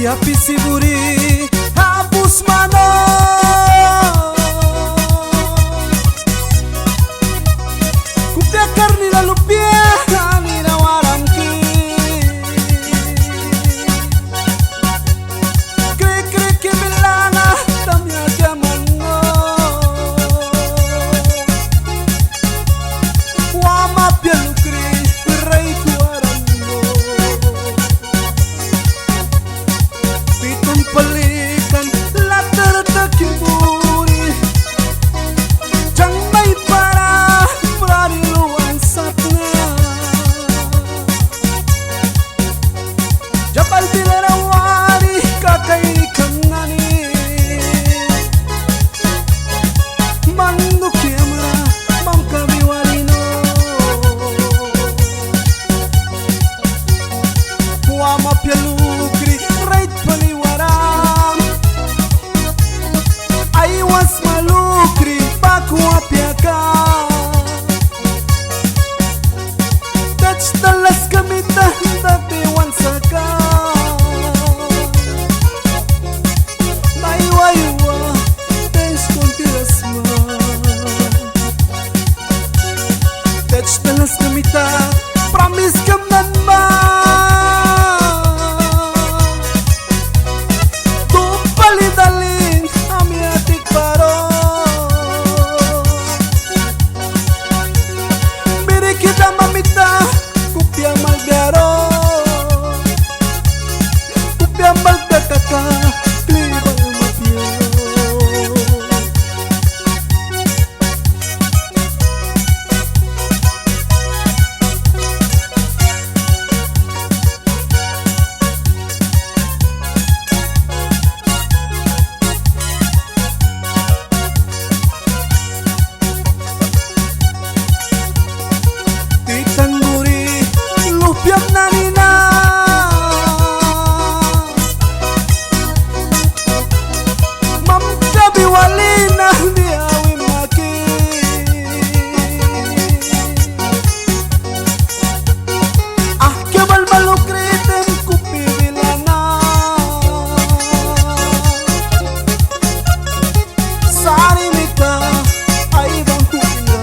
ia pisiburi hapus mano kupia karni la lupia ni na waramki kre kre ke milana tamya kya mango wa ma pia lukri rei tuarango pitan palikan latar takiburi jang may para prariluan satna jabal dilarawari kakai kanani mandu kiamra mam kabiwarino wa ma pialukri right paliwaram I was malukri baku apiaka touch the last kamita dati wansaka naiwaiwa tens kontirasma touch the last kamita promise kam nanma tu palidalin amiatik paro biri kita mamita kupia malgaro kupia malkakaka klibal mapio Titanburi lupiam nanina mam kabi walina diawi maki ah kebal malukritem kupi bilana sari mita ay bang kupina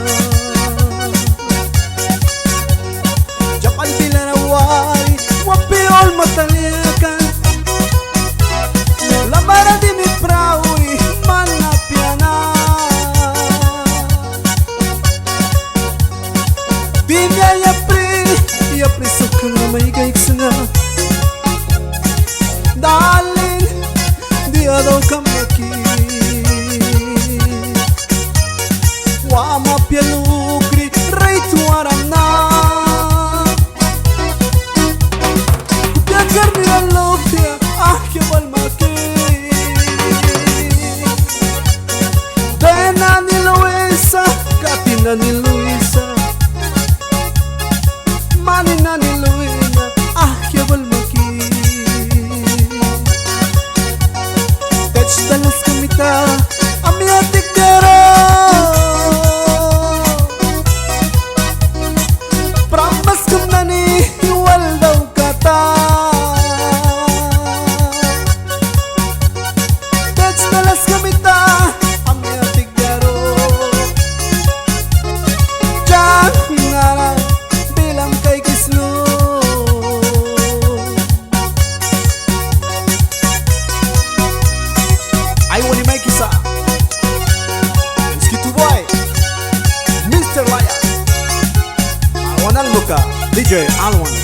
Japan dilarawari wapi ol mataliakan lamara di mi praui manapiana Dimya yapri sukna may gaiksna Darling dia daw kamaki wa mapialukri rei tuarana Karni la lupia ah que balmaki Dena ni Luisa Katina ni Luisa Manina ni Luina ah que balmaki Touch talas kamita amiatik dero Prambas kumnani wal daw kata Touch talas kamita amiatik dero Diyan ngara bilang kay kisno I wanna make it sa Mosquito Boy Mr. Lion I wanna look DJ Alwan